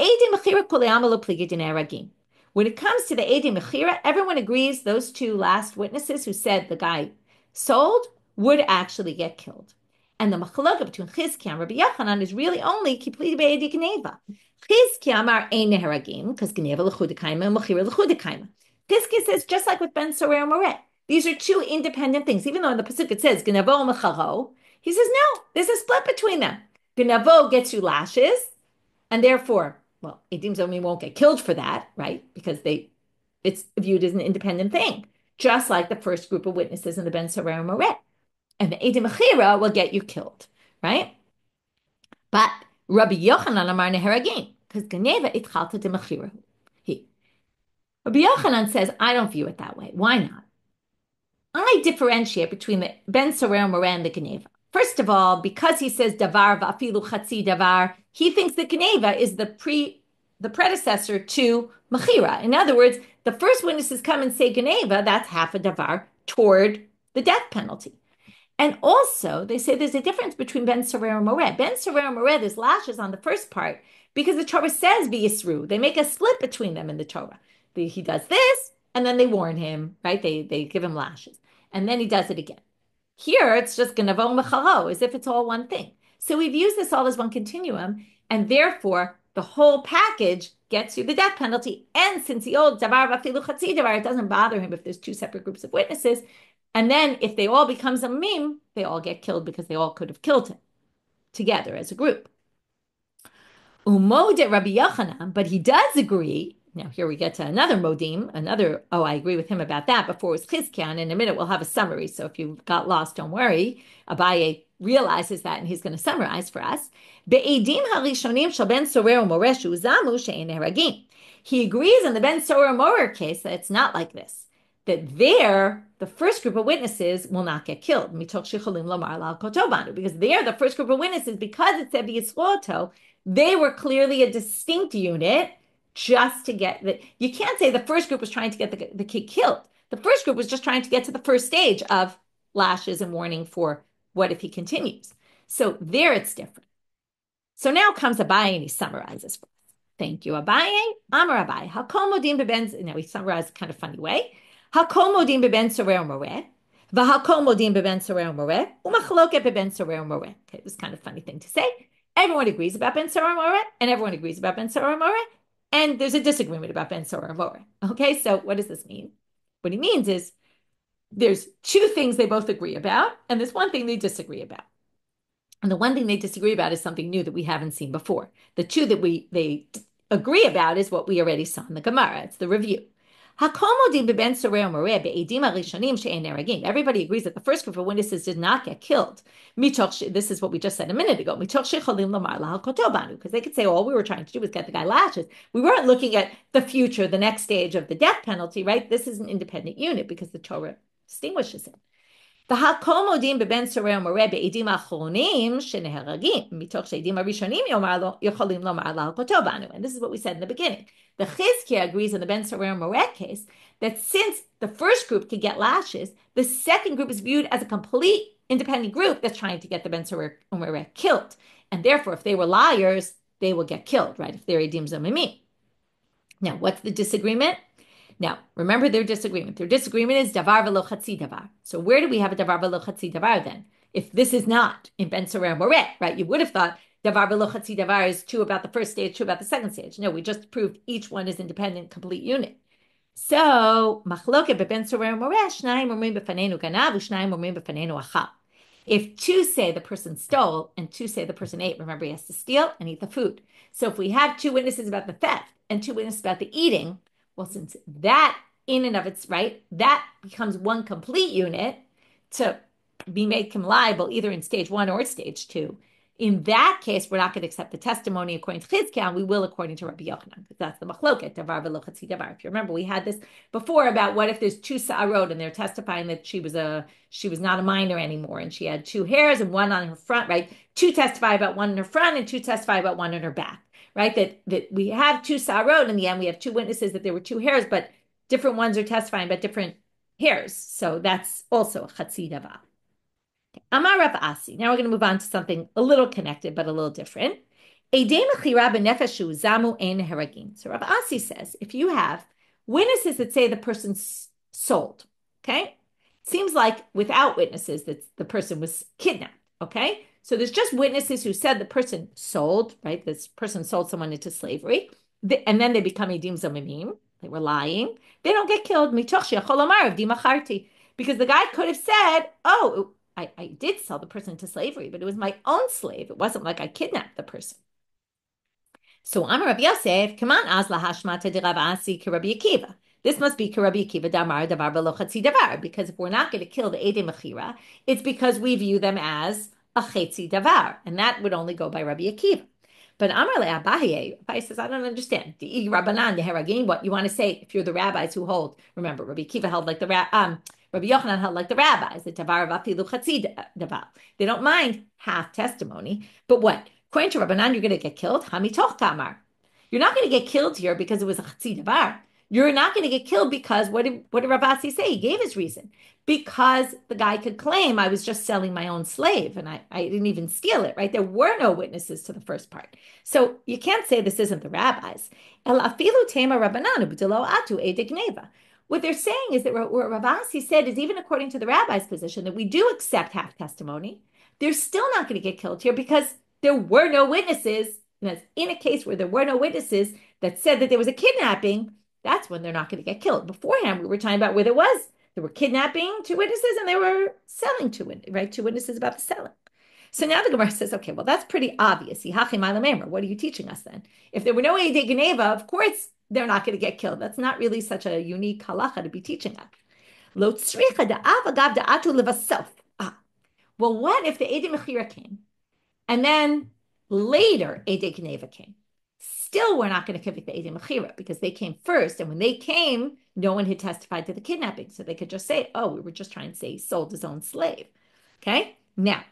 it comes to the Eidi Mechira, everyone agrees those two last witnesses who said the guy sold would actually get killed. And the machloka between Chizkiya and Rabbi Yochanan is really only Kiplidi Be'edi Geneva. Chizkiya Amar Ein Neharagim, because Geneva L'chudikaima and Mechira L'chudikaima. Chizkiya says, just like with Ben Sorer Moreh, these are two independent things. Even though in the Pasuk it says Genavo Mecharo, he says no, there's a split between them. Genavo gets you lashes, and therefore, well, Edim Zomi won't get killed for that, right? Because it's viewed as an independent thing, just like the first group of witnesses in the Ben Sorer Moreh. And the Edim Mechira will get you killed, right? But Rabbi Yochanan Amar Neharagim, because Geneva itchalta de Mechira. Rabbi Yochanan says, I don't view it that way. Why not? I differentiate between the Ben Sorer Moreh and the Geneva. First of all, because he says davar va'afilu chatzi davar, he thinks that Geneva is the predecessor to Mechira. In other words, the first witnesses come and say Geneva, that's half a davar toward the death penalty. And also, they say there's a difference between Ben Sorer and Moreh. Ben Sorer and Moreh, there's lashes on the first part because the Torah says v'yisru. They make a split between them in the Torah. He does this, and then they warn him, right? They give him lashes. And then he does it again. Here, it's just Genavo Mecharo, as if it's all one thing. So we've used this all as one continuum, and therefore, the whole package gets you the death penalty. And since the old davar v'afilu chatzi davar, it doesn't bother him if there's two separate groups of witnesses. And then if they all become zamim, they all get killed because they all could have killed him together as a group. Umod Rabbi Yochanan, but he does agree. Now here we get to another modim, I agree with him about that. Before it was Chizkiya, and in a minute we'll have a summary. So if you got lost, don't worry. Abaye realizes that and he's going to summarize for us. Be'edim harishonim shel ben sorer u'moreh shu'zamu she'ein neragim. He agrees in the Ben Sorah Morer case that it's not like this. That there, the first group of witnesses will not get killed. Because there, the first group of witnesses, because it said Yisroto, they were clearly a distinct unit just to get the. You can't say the first group was trying to get the kid killed. The first group was just trying to get to the first stage of lashes and warning for what if he continues. So there it's different. So now comes Abaye and he summarizes for us. Thank you, Abaye. Amar Abaye. Hakol modim beben. Now he summarized in a kind of funny way. Hakol modim beben sorer moreh. V'hakol modim beben sorer moreh. Umachloket beben sorer moreh. Okay, it was kind of a funny thing to say. Everyone agrees about ben sorer moreh, and everyone agrees about ben sorer moreh, and there's a disagreement about ben sorer moreh. Okay, so what does this mean? What he means is there's two things they both agree about, and there's one thing they disagree about. And the one thing they disagree about is something new that we haven't seen before. The two that they agree about is what we already saw in the Gemara. It's the review. Everybody agrees that the first group of witnesses did not get killed. This is what we just said a minute ago. Because they could say, all we were trying to do was get the guy lashes. We weren't looking at the future, the next stage of the death penalty, right? This is an independent unit because the Torah distinguishes it. And this is what we said in the beginning. The Chizkiya agrees in the Ben Sorer Moret case that since the first group could get lashes, the second group is viewed as a complete independent group that's trying to get the Ben Sorer Moret killed. And therefore, if they were liars, they will get killed, right? If they're Edim Zomimim. Now, what's the disagreement? Now, remember their disagreement. Their disagreement is davar velo chatzi davar. So where do we have a davar velo chatzi davar then? If this is not in Ben Sorer Moret, right? You would have thought davar velo chatzi davar is true about the first stage, true about the second stage. No, we just proved each one is independent, complete unit. So, machloket beben Sorer Moret, shnayim omrim b'fanenu ganav, u'shnayim omrim b'fanenu achal. If two say the person stole and two say the person ate, remember he has to steal and eat the food. So if we have two witnesses about the theft and two witnesses about the eating, well, since that in and of its right, that becomes one complete unit to be made liable either in stage 1 or stage 2. In that case, we're not going to accept the testimony according to Chizkiya, and we will according to Rabbi Yochanan, because that's the machloket, davar velo chatzi davar. If you remember, we had this before about what if there's two sa'arot and they're testifying that she was not a minor anymore, and she had two hairs and one on her front, right? Two testify about one in her front and two testify about one in her back. Right, that we have two sarot in the end. We have two witnesses that there were two hairs, but different ones are testifying about different hairs. So that's also a chatzi davar. Amar Rav Asi. Now we're going to move on to something a little connected, but a little different. Edei mechira b'nefesh zamu ein heragin. So Rav Asi says, if you have witnesses that say the person sold, okay, it seems like without witnesses that the person was kidnapped, okay. So there's just witnesses who said the person sold, right? This person sold someone into slavery, and then they become edim zomimim. They were lying. They don't get killed. Because the guy could have said, "Oh, I did sell the person into slavery, but it was my own slave. It wasn't like I kidnapped the person." So Amar Rabbi Yosef, come on, az lahashmata de Rav Asi ki Rabbi Akiva. This must be Rabbi Akiva damar davar v'lo chatzi davar, because if we're not going to kill the edei mechira, it's because we view them as a chetzi davar, and that would only go by Rabbi Akiva. But Amar le Abaye says, I don't understand. The Rabbanan, the Heragim, what you want to say if you're the rabbis who hold? Remember, Rabbi Akiva held like the Rabbi Yochanan held like the rabbis. The davar vafilu chetzi davar. They don't mind half testimony, but what? According to Rabbanan, you're going to get killed. Hamitoch kamar. You're not going to get killed here because it was a chetzi davar. You're not going to get killed because what did Rav Asi say? He gave his reason. Because the guy could claim I was just selling my own slave and I didn't even steal it, right? There were no witnesses to the first part. So you can't say this isn't the rabbis. What they're saying is that what Rav Asi said is even according to the rabbi's position that we do accept half testimony, they're still not going to get killed here because there were no witnesses. And that's in a case where there were no witnesses that said that there was a kidnapping. That's when they're not going to get killed. Beforehand, we were talking about where there were kidnapping two witnesses and they were selling two witnesses about the selling. So now the Gemara says, okay, well, that's pretty obvious. What are you teaching us then? If there were no Eidei Geneva, of course, they're not going to get killed. That's not really such a unique halacha to be teaching us. Well, what if the Eidei Mechira came and then later Eidei Geneva came? still we're not going to convict the Eidim Mechira because they came first. And when they came, no one had testified to the kidnapping. So they could just say, oh, we were just trying to say he sold his own slave. Okay? Now,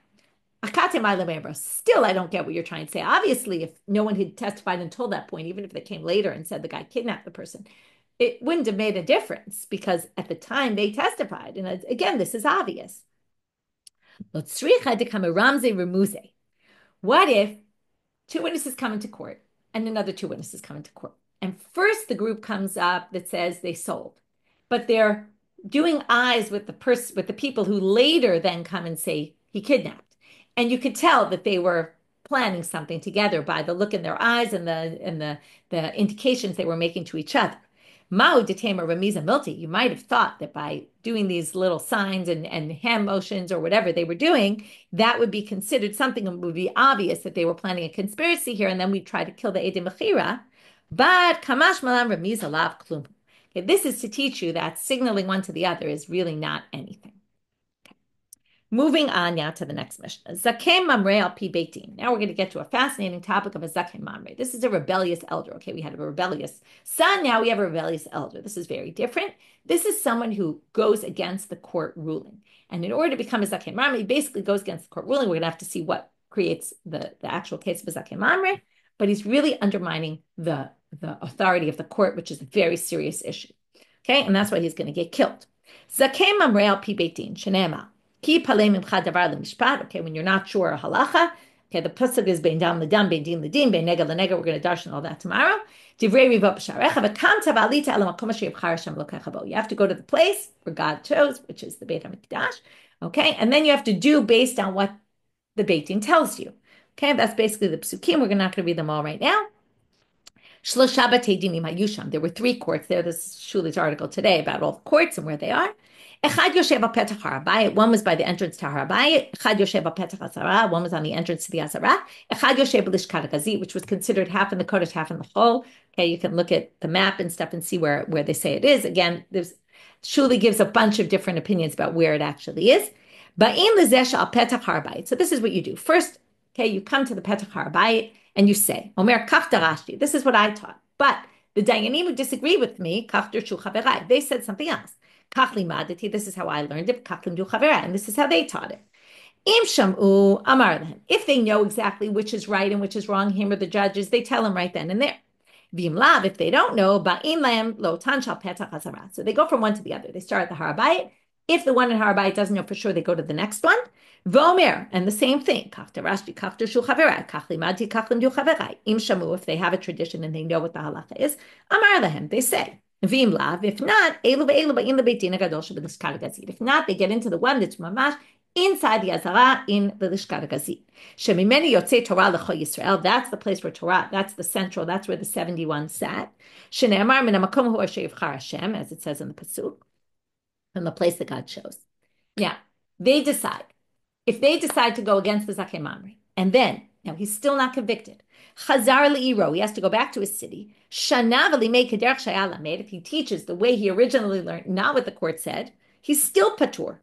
still, I don't get what you're trying to say. Obviously, if no one had testified until that point, even if they came later and said the guy kidnapped the person, it wouldn't have made a difference because at the time they testified. And again, this is obvious. What if two witnesses come into court and another two witnesses come into court? And first the group comes up that says they sold, but they're doing eyes with the people who later then come and say he kidnapped. And you could tell that they were planning something together by the look in their eyes and the indications they were making to each other. Mao detema remiza milti. You might have thought that by doing these little signs and hand motions or whatever they were doing, that would be considered something and would be obvious that they were planning a conspiracy here, and then we try to kill the Eidim Mechira. But kamash malam remiza lav klum. Okay, this is to teach you that signaling one to the other is really not anything. Moving on now to the next Mishnah. Zakem mamre al pi beitin. Now we're going to get to a fascinating topic of a zakem mamre. This is a rebellious elder. Okay, we had a rebellious son. Now we have a rebellious elder. This is very different. This is someone who goes against the court ruling. And in order to become a zakem mamre, he basically goes against the court ruling. We're going to have to see what creates the actual case of a zakem mamre. But he's really undermining the authority of the court, which is a very serious issue. Okay, and that's why he's going to get killed. Zakem mamre al pi beitin. Shenema. Okay, when you're not sure halacha, okay, the pasuk is bein dam ledam, bein din ledin, bein nega lenega. We're going to darshan all that tomorrow. You have to go to the place where God chose, which is the Beit HaMikdash. Okay, and then you have to do based on what the Beit Din tells you. Okay, that's basically the psukim. We're not going to read them all right now. There were three courts there. This is Shuli's article today about all the courts and where they are. One was by the entrance to Harabay. One was on the entrance to the Azara. Which was considered half in the Kodesh, half in the Hol. Okay, you can look at the map and stuff and see where they say it is. Again, Shuli gives a bunch of different opinions about where it actually is. So this is what you do. First, okay, you come to the Petach Harabay and you say, Omer kach darashti. This is what I taught. But the Dayanim who disagree with me, kach darshu chaverai. They said something else. Kach limadati. This is how I learned it. Kach limdu chaverai. And this is how they taught it. Im shamu amar lehem. If they know exactly which is right and which is wrong, him or the judges, they tell him right then and there. Vim lav. If they don't know, ba'in lehem lo tan shal petach hazara. So they go from one to the other. They start at the Harabayit. If the one in Harabay doesn't know for sure, they go to the next one. Vomer, and the same thing. If they have a tradition and they know what the halacha is, amar lehem, they say. Vim lav, if not, if not, they get into the one that's mamash inside the Azara in the Lishkat HaGazit. Shemimeni yotzei Torah l'cho Yisrael. That's the place where Torah. That's the central. That's where the 71 sat. Shene'emar min hamakom hu asher yivchar Hashem, as it says in the pasuk, from the place that God chose. Now they decide. If they decide to go against the Zakem Mamre, and then now he's still not convicted. Chazar le'iro, he has to go back to his city. Shana v'limei kederach shaya lamed. If he teaches the way he originally learned, not what the court said, he's still patur.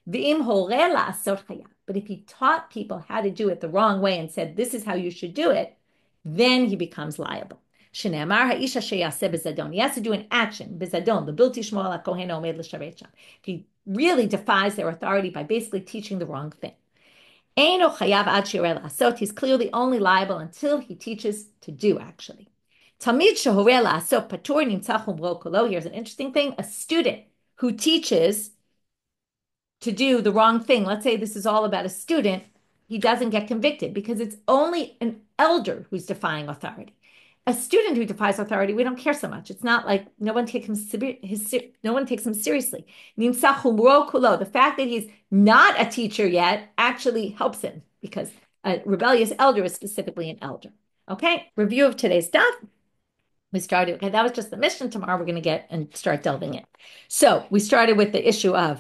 V'im horeh la'asot chaya. But if he taught people how to do it the wrong way and said, this is how you should do it, then he becomes liable. Shneamar ha'isha sheyaseh bezadon. He has to do an action, bezadon, the bilti shmo ala kohen omed l'sharet sham. He really defies their authority by basically teaching the wrong thing. Eino chayav ad shireh la'asot. He's clearly only liable until he teaches to do, actually. Talmid shehoreh la'asot patur nimtzah chumro kolo. Here's an interesting thing. A student who teaches to do the wrong thing, let's say this is all about a student, he doesn't get convicted because it's only an elder who's defying authority. A student who defies authority, we don't care so much. It's not like no one takes him seriously. The fact that he's not a teacher yet actually helps him because a rebellious elder is specifically an elder. Okay, review of today's stuff. We started, okay, that was just the mission. Tomorrow we're going to get and start delving in. So we started with the issue of,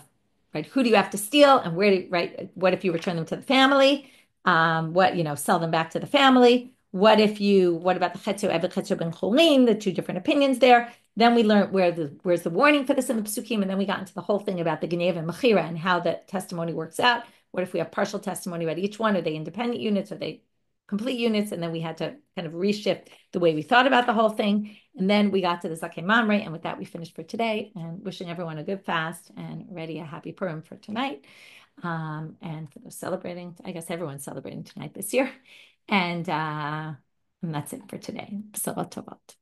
right, who do you have to steal and where do, right, what if you return them to the family? Sell them back to the family. What about the Chetzu, Eved Chetzu ben Cholin, the two different opinions there? Then we learned where's the warning for this in the Psukim, and then we got into the whole thing about the Genev and Mechira and how the testimony works out. What if we have partial testimony about each one? Are they independent units? Are they complete units, and then we had to kind of reshift the way we thought about the whole thing. And then we got to the Zakei Mamre, and with that, we finished for today. And wishing everyone a good fast and ready a happy Purim for tonight. And for those celebrating, I guess everyone's celebrating tonight this year. And that's it for today. B'sorot tovot.